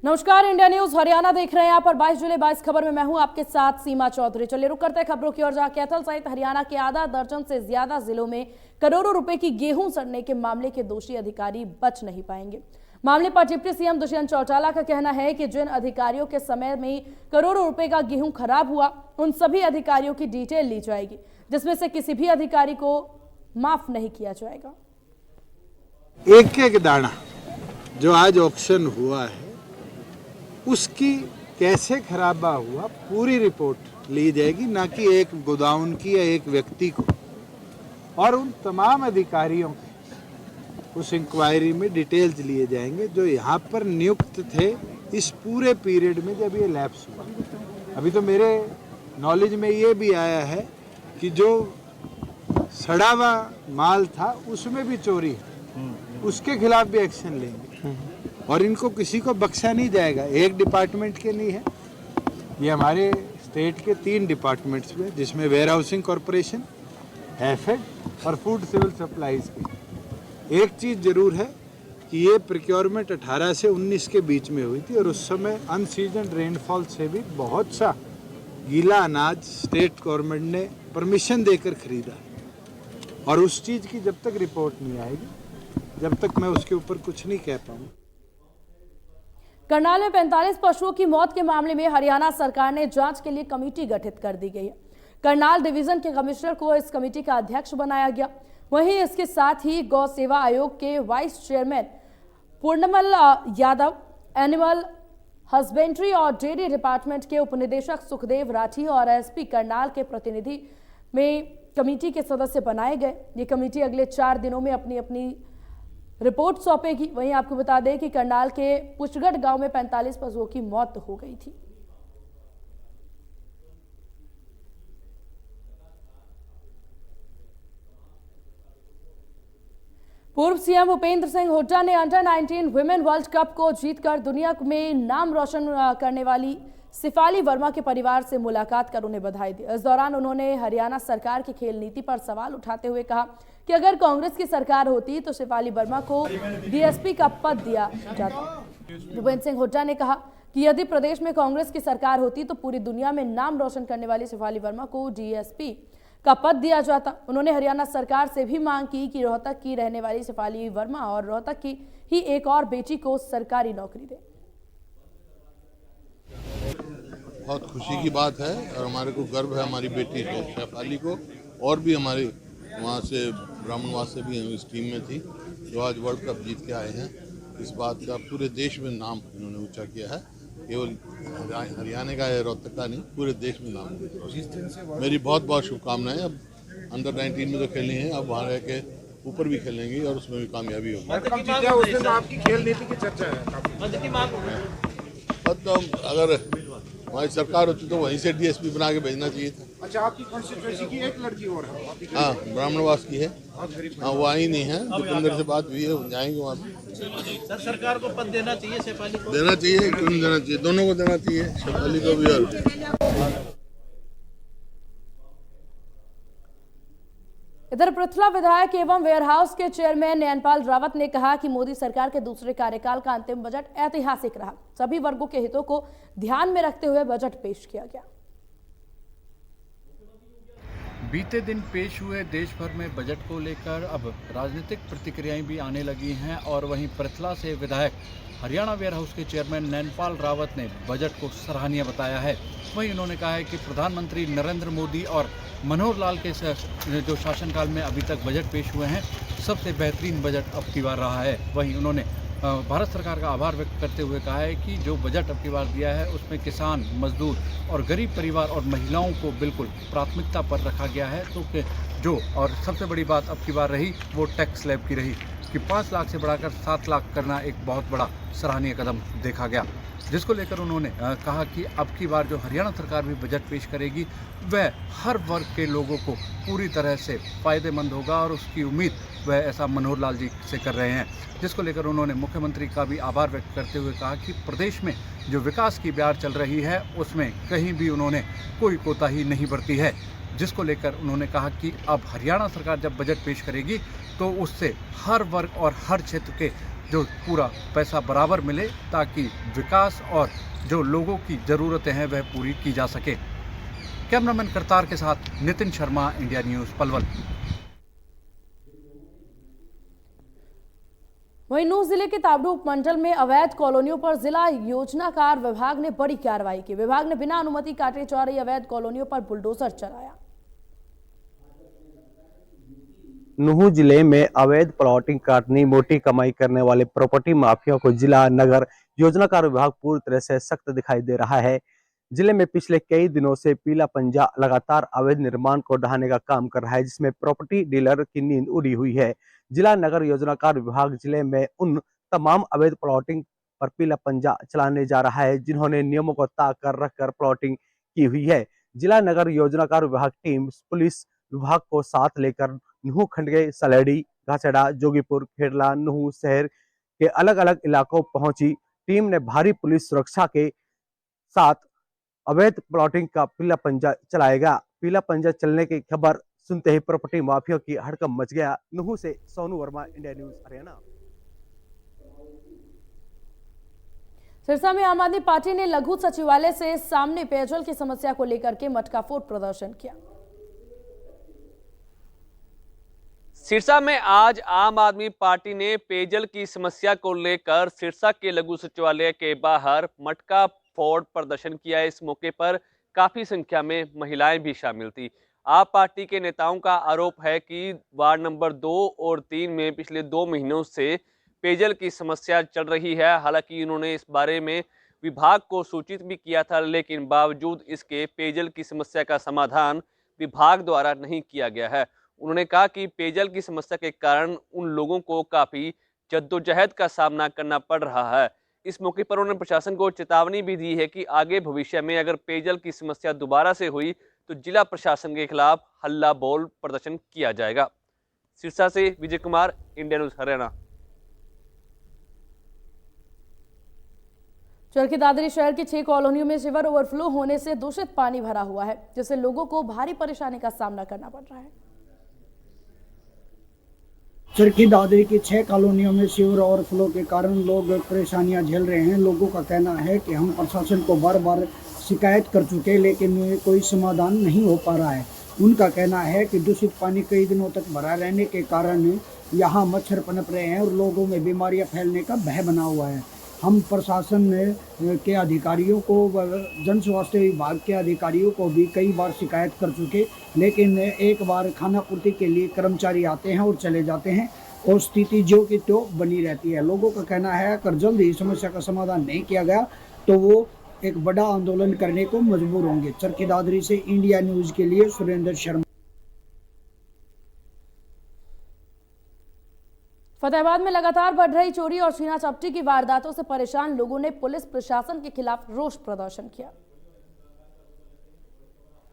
नमस्कार, India news Haryana देख रहे हैं। यहाँ पर 22 जुलाई 22 खबर में मैं हूं आपके साथ सीमा चौधरी। चलिए रुक करते हैं खबरों की ओर। जहां कैथल सहित हरियाणा के आधा दर्जन से ज्यादा जिलों में करोड़ों रुपए की गेहूं सड़ने के मामले के दोषी अधिकारी बच नहीं पाएंगे। मामले पर डिप्टी सीएम दुष्यंत चौटाला का कहना है कि जिन अधिकारियों के समय में करोड़ों रुपए का गेहूं खराब हुआ, उन सभी अधिकारियों की डिटेल ली जाएगी, जिसमें से किसी भी अधिकारी को माफ नहीं किया जाएगा। एक एक दाना जो आज ऑक्शन हुआ है उसकी कैसे खराबा हुआ पूरी रिपोर्ट ली जाएगी, ना कि एक गोदाउन की या एक व्यक्ति को। और उन तमाम अधिकारियों के उस इंक्वायरी में डिटेल्स लिए जाएंगे जो यहाँ पर नियुक्त थे इस पूरे पीरियड में जब ये लैप्स हुआ। अभी तो मेरे नॉलेज में ये भी आया है कि जो सड़ा हुआ माल था उसमें भी चोरी है, उसके खिलाफ भी एक्शन लेंगे और इनको किसी को बख्शा नहीं जाएगा। एक डिपार्टमेंट के नहीं है, ये हमारे स्टेट के 3 डिपार्टमेंट्स में, जिसमें वेयर हाउसिंग कॉरपोरेशन, एफएड और फूड सिविल सप्लाईज की। एक चीज़ जरूर है कि ये प्रोक्योरमेंट 18 से 19 के बीच में हुई थी और उस समय अनसीजन रेनफॉल से भी बहुत सा गीला अनाज स्टेट गवर्नमेंट ने परमिशन देकर खरीदा और उस चीज़ की जब तक रिपोर्ट नहीं आएगी, जब तक मैं उसके ऊपर कुछ नहीं कह पाऊँ। करनाल में 45 पशुओं की मौत के मामले में हरियाणा सरकार ने जांच के लिए कमेटी गठित कर दी गई है। करनाल डिवीजन के कमिश्नर को इस कमेटी का अध्यक्ष बनाया गया। वहीं इसके साथ ही गौ सेवा आयोग के vice chairman Purnmal Yadav, animal husbandry और डेयरी डिपार्टमेंट के उपनिदेशक सुखदेव राठी और एसपी करनाल के प्रतिनिधि में कमेटी के सदस्य बनाए गए। ये कमेटी अगले 4 दिनों में अपनी अपनी रिपोर्ट सौंपेगी। वहीं आपको बता दें कि करनाल के पुष्गढ़ गांव में 45 पशुओं की मौत हो गई थी। पूर्व सीएम भूपेंद्र सिंह हुड्डा ने अंडर-19 वुमेन वर्ल्ड कप को जीतकर दुनिया में नाम रोशन करने वाली शेफाली वर्मा के परिवार से मुलाकात कर उन्हें बधाई दी। इस दौरान उन्होंने हरियाणा सरकार की खेल नीति पर सवाल उठाते हुए कहा कि अगर कांग्रेस की सरकार होती तो शेफाली वर्मा को डीएसपी का पद दिया जाता। भूपेंद्र सिंह हुड्डा ने कहा कि यदि प्रदेश में कांग्रेस की सरकार होती तो पूरी दुनिया में नाम रोशन करने वाली शेफाली वर्मा को डीएसपी का पद दिया जाता। उन्होंने हरियाणा सरकार से भी मांग की कि रोहतक की रहने वाली शेफाली वर्मा और रोहतक की ही एक और बेटी को सरकारी नौकरी दे। बहुत खुशी की बात है और हमारे को गर्व है हमारी बेटी शेफाली को, और भी हमारे वहाँ से ब्राह्मणवास से भी इस टीम में थी जो आज वर्ल्ड कप जीत के आए हैं। इस बात का पूरे देश में नाम इन्होंने ऊंचा किया है, केवल हरियाणा का या रोहतक का नहीं, पूरे देश में नाम। मेरी बहुत बहुत शुभकामनाएं। अब अंडर 19 में तो खेलनी है, अब वहाँ रह के ऊपर भी खेलेंगी और उसमें भी कामयाबी होगी। आपकी खेल नीति की चर्चा है। तो अगर हमारी सरकार होती तो वहीं से डीएसपी बना के भेजना चाहिए था। अच्छा, आपकी कॉन्स्टिट्यूएंसी की एक लड़की और है? हाँ, ब्राह्मणवास की है। हाँ, वो आई नहीं है, दीपेंद्र से बात हुई है, जाएंगे वहाँ पे। सर, सरकार को पद देना चाहिए शेफाली को? देना चाहिए, क्यों नहीं देना चाहिए, दोनों को देना चाहिए, शेफाली को भी और। इधर पृथला विधायक एवं वेयरहाउस के चेयरमैन नयनपाल रावत ने कहा कि मोदी सरकार के दूसरे कार्यकाल का अंतिम बजट ऐतिहासिक रहा। सभी वर्गों के हितों को ध्यान में रखते हुए बजट पेश किया गया। बीते दिन पेश हुए देश भर में बजट को लेकर अब राजनीतिक प्रतिक्रियाएं भी आने लगी हैं और वहीं पृथला से विधायक हरियाणा वेयर हाउस के चेयरमैन नयनपाल रावत ने बजट को सराहनीय बताया है। वहीं उन्होंने कहा है कि प्रधानमंत्री नरेंद्र मोदी और मनोहर लाल के जो शासनकाल में अभी तक बजट पेश हुए हैं, सबसे बेहतरीन बजट अब की बार रहा है। वहीं उन्होंने भारत सरकार का आभार व्यक्त करते हुए कहा है कि जो बजट अब की बार दिया है उसमें किसान, मजदूर और गरीब परिवार और महिलाओं को बिल्कुल प्राथमिकता पर रखा गया है। तो जो और सबसे बड़ी बात अब की बार रही वो टैक्स स्लैब की रही कि 5 लाख से बढ़ाकर 7 लाख करना एक बहुत बड़ा सराहनीय कदम देखा गया, जिसको लेकर उन्होंने कहा कि अब की बार जो हरियाणा सरकार भी बजट पेश करेगी वह हर वर्ग के लोगों को पूरी तरह से फ़ायदेमंद होगा और उसकी उम्मीद वह ऐसा मनोहर लाल जी से कर रहे हैं। जिसको लेकर उन्होंने मुख्यमंत्री का भी आभार व्यक्त करते हुए कहा कि प्रदेश में जो विकास की बयार चल रही है उसमें कहीं भी उन्होंने कोई कोताही नहीं बरती है। जिसको लेकर उन्होंने कहा कि अब हरियाणा सरकार जब बजट पेश करेगी तो उससे हर वर्ग और हर क्षेत्र के जो पूरा पैसा बराबर मिले ताकि विकास और जो लोगों की ज़रूरतें हैं वह पूरी की जा सके। कैमरामैन करतार के साथ नितिन शर्मा, इंडिया न्यूज़, पलवल। वहीं नूंह जिले के ताबड़ू उपमंडल में अवैध कॉलोनियों पर जिला योजनाकार विभाग ने बड़ी कार्रवाई की। विभाग ने बिना अनुमति काटे जा रही अवैध कॉलोनियों पर बुलडोजर चलाया। नूंह जिले में अवैध प्लॉटिंग काटनी मोटी कमाई करने वाले प्रॉपर्टी माफियाओं को जिला नगर योजनाकार विभाग पूरी तरह से सख्त दिखाई दे रहा है। जिले में पिछले कई दिनों से पीला पंजा लगातार अवैध निर्माण को ढहाने का काम कर रहा है, जिसमें प्रॉपर्टी डीलर की नींद उड़ी हुई है। जिला नगर योजनाकार विभाग जिले में उन तमाम अवैध प्लॉटिंग पर पीला पंजा चलाने जा रहा है जिन्होंने नियमों को ताक कर रखकर प्लॉटिंग की हुई है। जिला नगर योजनाकार विभाग टीम पुलिस विभाग को साथ लेकर नूंह खंड के सलेडी, घाचड़ा, जोगीपुर, खेड़ला, नूंह शहर के अलग अलग इलाकों पहुंची। टीम ने भारी पुलिस सुरक्षा के साथ अवैध प्लॉटिंग का पीला पंजा चलाएगा। पीला पंजा चलने की खबर सुनते ही प्रॉपर्टी माफिया की हड़कंप मच गया। नूंह से सोनू वर्मा, इंडिया न्यूज़, हरियाणा। सिरसा में आम आदमी पार्टी ने लघु सचिवालय से सामने पेयजल की समस्या को लेकर के मटकाफोड़ प्रदर्शन किया। सिरसा में आज आम आदमी पार्टी ने पेयजल की समस्या को लेकर सिरसा के लघु सचिवालय के बाहर मटका फोड़ प्रदर्शन किया। इस मौके पर काफी संख्या में महिलाएं भी शामिल थी। आप पार्टी के नेताओं का आरोप है कि वार्ड नंबर 2 और 3 में पिछले 2 महीनों से पेयजल की समस्या चल रही है। हालांकि उन्होंने इस बारे में विभाग को सूचित भी किया था, लेकिन बावजूद इसके पेयजल की समस्या का समाधान विभाग द्वारा नहीं किया गया है। उन्होंने कहा कि पेयजल की समस्या के कारण उन लोगों को काफी जद्दोजहद का सामना करना पड़ रहा है। इस मौके पर उन्होंने प्रशासन को चेतावनी भी दी है कि आगे भविष्य में अगर पेयजल की समस्या दोबारा से हुई तो जिला प्रशासन के खिलाफ हल्ला बोल प्रदर्शन किया जाएगा। सिरसा से विजय कुमार, इंडिया न्यूज़, हरियाणा। चरखी दादरी शहर की 6 कॉलोनियों में सीवर ओवरफ्लो होने से दूषित पानी भरा हुआ है, जिससे लोगों को भारी परेशानी का सामना करना पड़ रहा है। चरखी दादरी की 6 कॉलोनियों में सीवर ओवरफ्लो के कारण लोग परेशानियां झेल रहे हैं। लोगों का कहना है कि हम प्रशासन को बार बार शिकायत कर चुके, लेकिन कोई समाधान नहीं हो पा रहा है। उनका कहना है कि दूषित पानी कई दिनों तक भरा रहने के कारण यहाँ मच्छर पनप रहे हैं और लोगों में बीमारियां फैलने का भय बना हुआ है। हम प्रशासन के अधिकारियों को, जन स्वास्थ्य विभाग के अधिकारियों को भी कई बार शिकायत कर चुके, लेकिन एक बार खाना पूर्ति के लिए कर्मचारी आते हैं और चले जाते हैं और स्थिति जो की तो बनी रहती है। लोगों का कहना है अगर जल्द ही समस्या का समाधान नहीं किया गया तो वो एक बड़ा आंदोलन करने को मजबूर होंगे। चरखी दादरी से इंडिया न्यूज़ के लिए सुरेंद्र शर्मा। फतेहाबाद में लगातार बढ़ रही चोरी और छीना झपटी की वारदातों से परेशान लोगों ने पुलिस प्रशासन के खिलाफ रोष प्रदर्शन किया।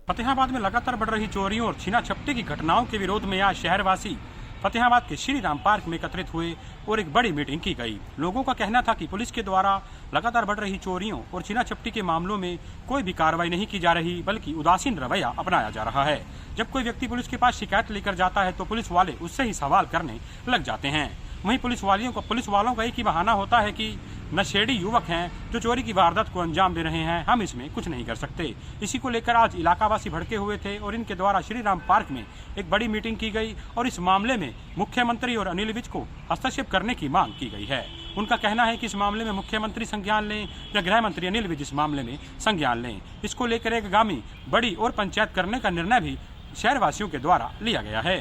फतेहाबाद में लगातार बढ़ रही चोरियों और छीना झपटी की घटनाओं के विरोध में आज शहरवासी फतेहाबाद के श्री राम पार्क में एकत्रित हुए और एक बड़ी मीटिंग की गई। लोगों का कहना था कि पुलिस के द्वारा लगातार बढ़ रही चोरियों और छीना झपटी के मामलों में कोई भी कार्रवाई नहीं की जा रही, बल्कि उदासीन रवैया अपनाया जा रहा है। जब कोई व्यक्ति पुलिस के पास शिकायत लेकर जाता है तो पुलिस वाले उससे ही सवाल करने लग जाते हैं। वहीं पुलिस वालों का एक ही बहाना होता है कि नशेड़ी युवक हैं जो चोरी की वारदात को अंजाम दे रहे हैं, हम इसमें कुछ नहीं कर सकते। इसी को लेकर आज इलाकावासी भड़के हुए थे और इनके द्वारा श्री राम पार्क में एक बड़ी मीटिंग की गई और इस मामले में मुख्यमंत्री और अनिल विज को हस्तक्षेप करने की मांग की गई है। उनका कहना है कि इस मामले में मुख्यमंत्री संज्ञान लें या गृह मंत्री अनिल विज इस मामले में संज्ञान लें। इसको लेकर एक आगामी बड़ी और पंचायत करने का निर्णय भी शहरवासियों के द्वारा लिया गया है।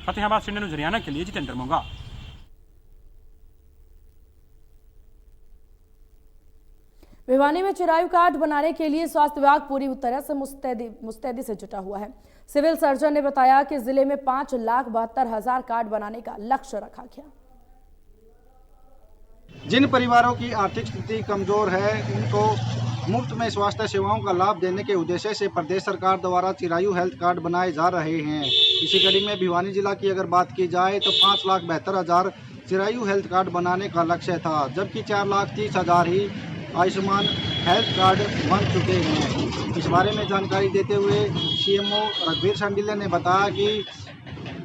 फतेहाबाद से हरियाणा के लिए जितेंद्र मोंगा। भिवानी में चिरायु कार्ड बनाने के लिए स्वास्थ्य विभाग पूरी तरह से मुस्तैदी से जुटा हुआ है। सिविल सर्जन ने बताया कि जिले में 5,72,000 कार्ड बनाने का लक्ष्य रखा गया। जिन परिवारों की आर्थिक स्थिति कमजोर है उनको मुफ्त में स्वास्थ्य सेवाओं का लाभ देने के उद्देश्य से प्रदेश सरकार द्वारा चिरायु हेल्थ कार्ड बनाए जा रहे हैं। इसी कड़ी में भिवानी जिला की अगर बात की जाए तो 5,72,000 चिरायु हेल्थ कार्ड बनाने का लक्ष्य था, जबकि 4,30,000 ही आयुष्मान हेल्थ कार्ड बन चुके हैं। इस बारे में जानकारी देते हुए सीएमओ रघुवीर संडिले ने बताया कि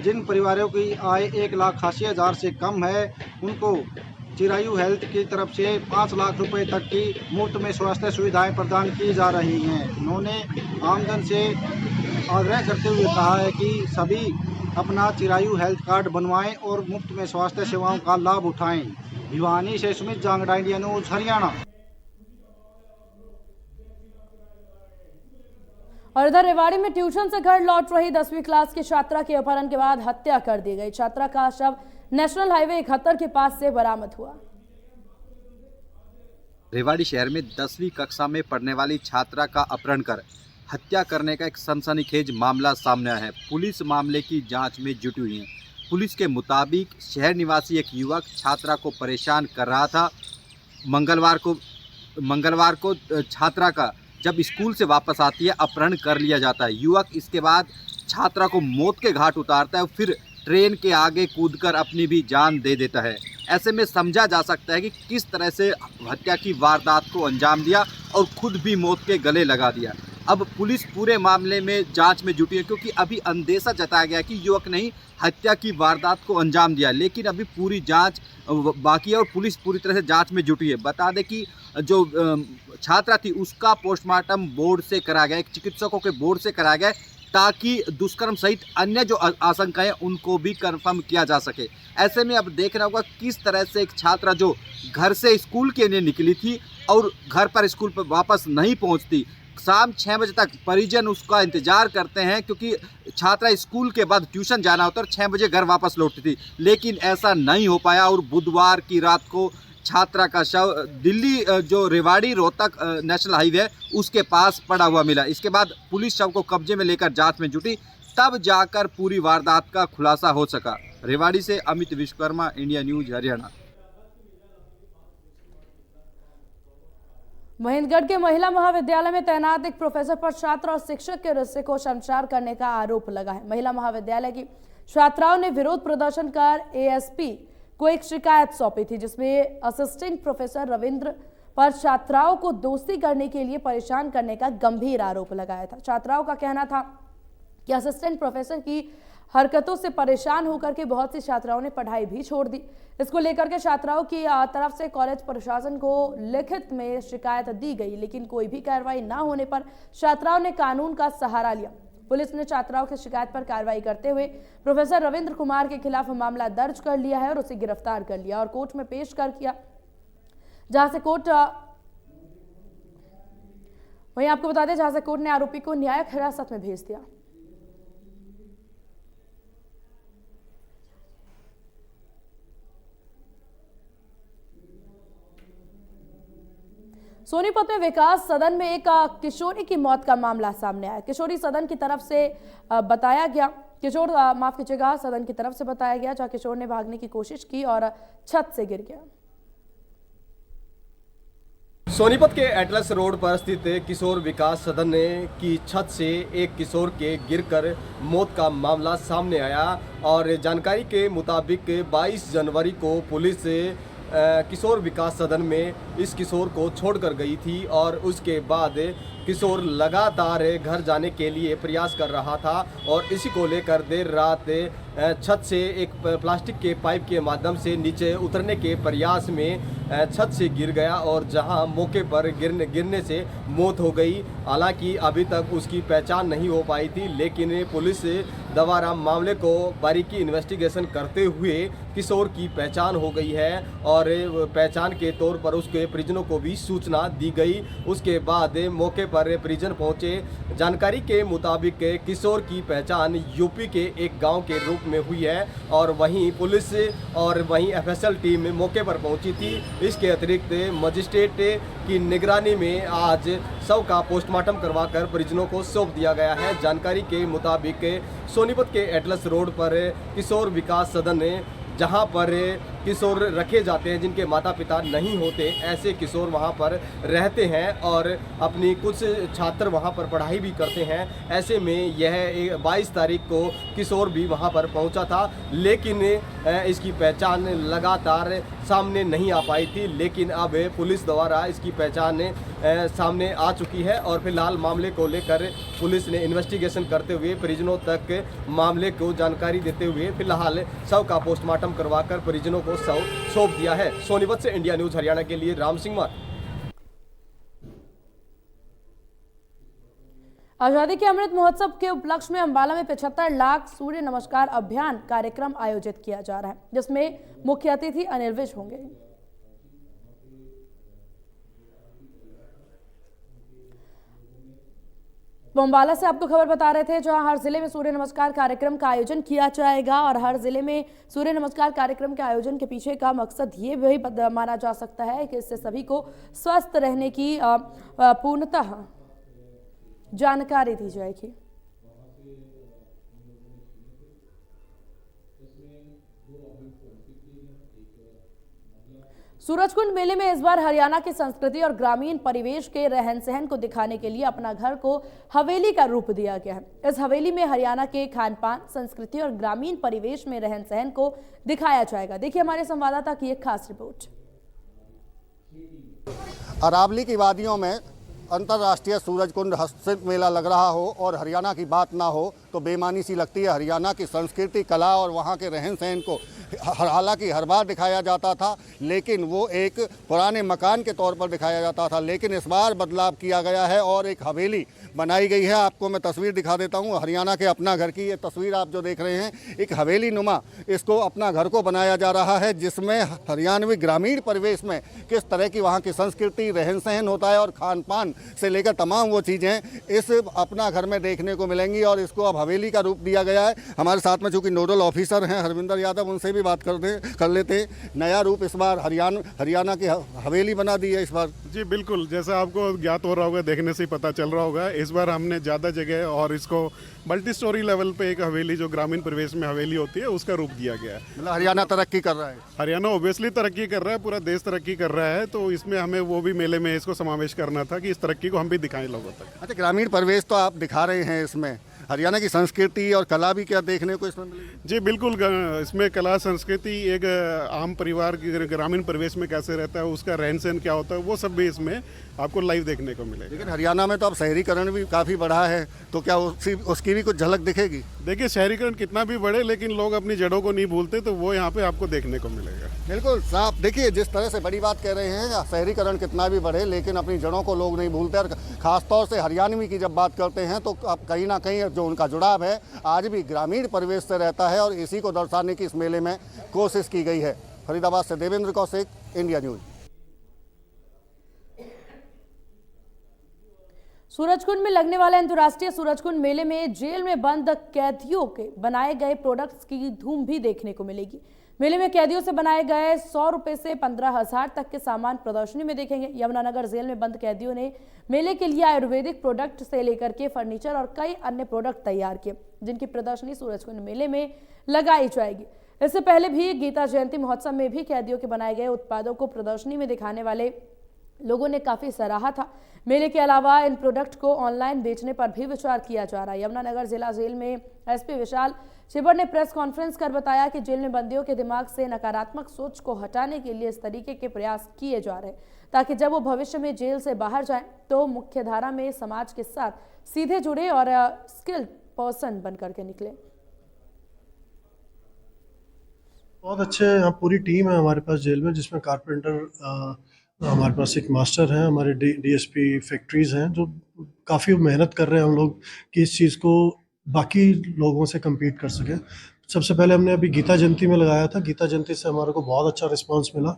जिन परिवारों की आय 1,80,000 से कम है उनको चिरायु हेल्थ की तरफ से 5 लाख रुपए तक की मुफ्त में स्वास्थ्य सुविधाएं प्रदान की जा रही हैं। उन्होंने आमजन से आग्रह करते हुए कहा है कि सभी अपना चिरायु हेल्थ कार्ड बनवाएं और मुफ्त में स्वास्थ्य सेवाओं का लाभ उठाएं। भिवानी से सुमित जांगड़ा, इंडिया न्यूज, हरियाणा। और इधर रेवाड़ी में ट्यूशन से घर लौट रही 10वीं क्लास की छात्रा के अपहरण के बाद हत्या कर दी गई। छात्रा का शव नेशनल हाईवे 71 के पास से बरामद हुआ। रेवाड़ी शहर में 10वीं कक्षा में पढ़ने वाली छात्रा का अपहरण कर हत्या करने का एक सनसनीखेज मामला सामने आया है। पुलिस मामले की जांच में जुटी हुई है। पुलिस के मुताबिक शहर निवासी एक युवक छात्रा को परेशान कर रहा था। मंगलवार को छात्रा का जब स्कूल से वापस आती है अपहरण कर लिया जाता है। युवक इसके बाद छात्रा को मौत के घाट उतारता है, फिर ट्रेन के आगे कूदकर अपनी भी जान दे देता है। ऐसे में समझा जा सकता है कि किस तरह से हत्या की वारदात को अंजाम दिया और खुद भी मौत के गले लगा दिया। अब पुलिस पूरे मामले में जांच में जुटी है, क्योंकि अभी अंदेशा जताया गया कि युवक ने ही हत्या की वारदात को अंजाम दिया, लेकिन अभी पूरी जांच बाकी है और पुलिस पूरी तरह से जांच में जुटी है। बता दें कि जो छात्रा थी उसका पोस्टमार्टम बोर्ड से कराया गया, एक चिकित्सकों के बोर्ड से कराया गया, ताकि दुष्कर्म सहित अन्य जो आशंकाएं उनको भी कंफर्म किया जा सके। ऐसे में अब देखना होगा किस तरह से एक छात्रा जो घर से स्कूल के लिए निकली थी और घर पर स्कूल पर वापस नहीं पहुंचती, शाम 6 बजे तक परिजन उसका इंतजार करते हैं, क्योंकि छात्रा स्कूल के बाद ट्यूशन जाना होता है और 6 बजे घर वापस लौटती थी, लेकिन ऐसा नहीं हो पाया और बुधवार की रात को छात्रा का शव दिल्ली जो रेवाड़ी रोहतक नेशनल हाईवे है उसके पास पड़ा हुआ मिला। इसके बाद पुलिस शव को कब्जे में लेकर जांच में जुटी, तब जाकर पूरी वारदात का खुलासा हो सका। रेवाड़ी से अमित विश्वकर्मा, इंडिया न्यूज, हरियाणा। महेंद्रगढ़ के महिला महाविद्यालय में तैनात एक प्रोफेसर पर छात्र और शिक्षक के रिश्ते को शर्मसार करने का आरोप लगा है। महिला महाविद्यालय की छात्राओं ने विरोध प्रदर्शन कर एएसपी को एक शिकायत सौंपी थी, जिसमें असिस्टेंट प्रोफेसर रविंद्र पर छात्राओं को दोस्ती करने के लिए परेशान करने का गंभीर आरोप लगाया था। छात्राओं का कहना था कि असिस्टेंट प्रोफेसर की हरकतों से परेशान होकर के बहुत सी छात्राओं ने पढ़ाई भी छोड़ दी। इसको लेकर के छात्राओं की तरफ से कॉलेज प्रशासन को लिखित में शिकायत दी गई, लेकिन कोई भी कार्रवाई न होने पर छात्राओं ने कानून का सहारा लिया। पुलिस ने छात्राओं की शिकायत पर कार्रवाई करते हुए प्रोफेसर रविंद्र कुमार के खिलाफ मामला दर्ज कर लिया है और उसे गिरफ्तार कर लिया और कोर्ट में पेश कर किया, जहां से कोर्ट वहीं आपको बता दें जहां से कोर्ट ने आरोपी को न्यायिक हिरासत में भेज दिया। सोनीपत में विकास सदन में एक किशोरी की मौत का मामला सामने आया। किशोरी सदन की तरफ से बताया गया, सदन की तरफ से बताया गया, जहां किशोर ने भागने की कोशिश की और छत से गिर गया। सोनीपत के एटलस रोड पर स्थित किशोर विकास सदन की छत से एक किशोर के गिरकर मौत का मामला सामने आया और जानकारी के मुताबिक 22 जनवरी को पुलिस किशोर विकास सदन में इस किशोर को छोड़कर गई थी और उसके बाद किशोर लगातार घर जाने के लिए प्रयास कर रहा था और इसी को लेकर देर रात छत से एक प्लास्टिक के पाइप के माध्यम से नीचे उतरने के प्रयास में छत से गिर गया और जहां मौके पर गिरने से मौत हो गई। हालांकि अभी तक उसकी पहचान नहीं हो पाई थी, लेकिन पुलिस द्वारा मामले को बारीकी इन्वेस्टिगेशन करते हुए किशोर की पहचान हो गई है और पहचान के तौर पर उसके परिजनों को भी सूचना दी गई। उसके बाद मौके पर परिजन पहुंचे। जानकारी के मुताबिक किशोर की पहचान यूपी के एक गांव के रूप में हुई है और वहीं पुलिस और वहीं एफएसएल टीम मौके पर पहुंची थी। इसके अतिरिक्त मजिस्ट्रेट की निगरानी में आज शव का पोस्टमार्टम करवाकर परिजनों को सौंप दिया गया है। जानकारी के मुताबिक सोनीपत के एटलस रोड पर किशोर विकास सदन जहां पर किशोर रखे जाते हैं जिनके माता पिता नहीं होते, ऐसे किशोर वहां पर रहते हैं और अपनी कुछ छात्र वहां पर पढ़ाई भी करते हैं। ऐसे में यह 22 तारीख को किशोर भी वहां पर पहुंचा था, लेकिन इसकी पहचान लगातार सामने नहीं आ पाई थी। लेकिन अब पुलिस द्वारा इसकी पहचान सामने आ चुकी है और फिलहाल मामले को लेकर पुलिस ने इन्वेस्टिगेशन करते हुए परिजनों तक मामले को जानकारी देते हुए फिलहाल शव का पोस्टमार्टम करवाकर परिजनों को शव सौंप दिया है। सोनीपत से इंडिया न्यूज हरियाणा के लिए राम सिंह मान। आजादी के अमृत महोत्सव के उपलक्ष्य में अंबाला में 75 लाख सूर्य नमस्कार अभियान कार्यक्रम आयोजित किया जा रहा है, जिसमें मुख्य अतिथि अनिल विज होंगे। तो अंबाला से आपको खबर बता रहे थे, जहां हर जिले में सूर्य नमस्कार कार्यक्रम का आयोजन किया जाएगा और हर जिले में सूर्य नमस्कार कार्यक्रम के आयोजन के पीछे का मकसद ये भी माना जा सकता है कि इससे सभी को स्वस्थ रहने की पूर्णतः जानकारी दी जाएगी। सूरजकुंड मेले में इस बार हरियाणा की संस्कृति और ग्रामीण परिवेश के रहन सहन को दिखाने के लिए अपना घर को हवेली का रूप दिया गया है। इस हवेली में हरियाणा के खान पान, संस्कृति और ग्रामीण परिवेश में रहन सहन को दिखाया जाएगा। देखिए हमारे संवाददाता की एक खास रिपोर्ट। अरावली की वादियों में अंतर्राष्ट्रीय सूरजकुंड हस्तशिल्प मेला लग रहा हो और हरियाणा की बात ना हो तो बेमानी सी लगती है। हरियाणा की संस्कृति, कला और वहाँ के रहन सहन को हालांकि हर बार दिखाया जाता था, लेकिन वो एक पुराने मकान के तौर पर दिखाया जाता था, लेकिन इस बार बदलाव किया गया है और एक हवेली बनाई गई है। आपको मैं तस्वीर दिखा देता हूँ हरियाणा के अपना घर की। ये तस्वीर आप जो देख रहे हैं, एक हवेली नुमा इसको अपना घर को बनाया जा रहा है, जिसमें हरियाणवी ग्रामीण परिवेश में किस तरह की वहाँ की संस्कृति, रहन सहन होता है और खान पान से लेकर तमाम वो चीज़ें इस अपना घर में देखने को मिलेंगी और इसको अब हवेली का रूप दिया गया है। हमारे साथ में चूँकि नोडल ऑफिसर हैं हरविंदर यादव, उनसे भी बात कर लेते। नया रूप इस बार हरियाणा की हवेली बना दी है इस बार। जी बिल्कुल, जैसा आपको ज्ञात हो रहा होगा, देखने से ही पता चल रहा होगा, इस बार हमने ज़्यादा जगह और इसको मल्टी स्टोरी लेवल पे एक हवेली, जो ग्रामीण परिवेश में हवेली होती है, उसका रूप दिया गया है। मतलब हरियाणा तरक्की कर रहा है। हरियाणा ओबियसली तरक्की कर रहा है, पूरा देश तरक्की कर रहा है, तो इसमें हमें वो भी मेले में इसको समावेश करना था कि इस तरक्की को हम भी दिखाएं लोगों तक। अच्छा, ग्रामीण परिवेश तो आप दिखा रहे हैं, इसमें हरियाणा की संस्कृति और कला भी क्या देखने को इसमें मिलेगी? जी बिल्कुल, इसमें कला, संस्कृति, एक आम परिवार की ग्रामीण परिवेश में कैसे रहता है, उसका रहन सहन क्या होता है, वो सब भी इसमें आपको लाइव देखने को मिलेगा। लेकिन हरियाणा में तो अब शहरीकरण भी काफ़ी बढ़ा है, तो क्या उसकी भी कुछ झलक दिखेगी? देखिए, शहरीकरण कितना भी बढ़े, लेकिन लोग अपनी जड़ों को नहीं भूलते, तो वो यहाँ पे आपको देखने को मिलेगा। बिल्कुल साफ, देखिए जिस तरह से बड़ी बात कह रहे हैं, शहरीकरण कितना भी बढ़े लेकिन अपनी जड़ों को लोग नहीं भूलते। और खासतौर से हरियाणवी की जब बात करते हैं तो अब कहीं ना कहीं जो उनका जुड़ाव है आज भी ग्रामीण परिवेश से रहता है और इसी को दर्शाने की इस मेले में कोशिश की गई है। फरीदाबाद से देवेंद्र कौशिक, इंडिया न्यूज। सूरजकुंड में लगने वाले अंतर्राष्ट्रीय सूरजकुंड मेले में जेल में बंद कैदियों के बनाए गए प्रोडक्ट्स की धूम भी देखने को मिलेगी। मेले में कैदियों से बनाए गए 100 रुपए से 15,000 तक के सामान प्रदर्शनी में देखेंगे। यमुनानगर जेल में बंद कैदियों ने मेले के लिए आयुर्वेदिक प्रोडक्ट से लेकर के फर्नीचर और कई अन्य प्रोडक्ट तैयार किए, जिनकी प्रदर्शनी सूरजकुंड मेले में लगाई जाएगी। इससे पहले भी गीता जयंती महोत्सव में भी कैदियों के बनाए गए उत्पादों को प्रदर्शनी में दिखाने वाले लोगों ने काफी सराहा था। मेले के अलावा इन प्रोडक्ट को ऑनलाइन बेचने पर भी विचार किया जा रहा है। यमुनानगर जिला जेल में एसपी विशाल छिबर ने प्रेस कॉन्फ्रेंस कर बताया कि जेल में बंदियों के दिमाग से नकारात्मक सोच को हटाने के लिए इस तरीके के प्रयास किए जा रहे हैं, ताकि जब वो भविष्य में जेल से बाहर जाएं तो मुख्यधारा में समाज के साथ सीधे जुड़े और स्किल्ड पर्सन बनकर के निकले। बहुत अच्छे, यहाँ पूरी टीम है हमारे पास जेल में, जिसमें कारपेंटर, हमारे पास एक मास्टर हैं, हमारे डीएसपी फैक्ट्रीज हैं, जो काफ़ी मेहनत कर रहे हैं हम लोग कि इस चीज़ को बाकी लोगों से compete कर सकें। सबसे पहले हमने अभी गीता जयंती में लगाया था। गीता जयंती से हमारे को बहुत अच्छा रिस्पांस मिला,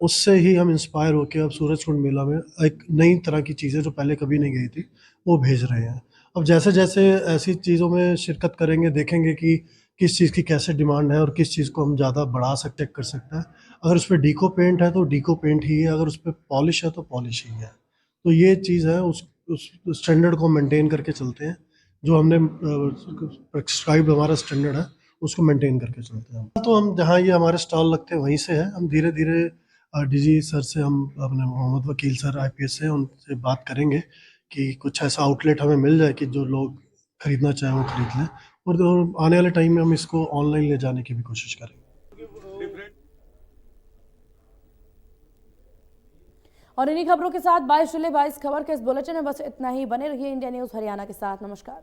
उससे ही हम इंस्पायर होकर अब सूरजकुंड मेला में एक नई तरह की चीज़ें जो पहले कभी नहीं गई थी वो भेज रहे हैं। अब जैसे जैसे ऐसी चीज़ों में शिरकत करेंगे, देखेंगे कि किस चीज़ की कैसे डिमांड है और किस चीज़ को हम ज़्यादा बढ़ा सकते कर सकते हैं। अगर उस पर डीको पेंट है तो डीको पेंट ही है, अगर उस पर पॉलिश है तो पॉलिश ही है। तो ये चीज़ है, उस स्टैंडर्ड को मेंटेन करके चलते हैं, जो हमने प्रिस्क्राइब हमारा स्टैंडर्ड है उसको मेंटेन करके चलते हैं। तो हम जहाँ ये हमारे स्टॉल लगते हैं वहीं से है। हम धीरे धीरे डीजी सर से, हम अपने मोहम्मद वकील सर IPS से, उनसे बात करेंगे कि कुछ ऐसा आउटलेट हमें मिल जाए कि जो लोग खरीदना चाहें वो खरीद लें, और आने वाले टाइम में हम इसको ऑनलाइन ले जाने की भी कोशिश करेंगे। और इन्हीं खबरों के साथ 22 जुलाई 22 खबर के इस बुलेटिन में बस इतना ही। बने रहिए इंडिया न्यूज़ हरियाणा के साथ। नमस्कार।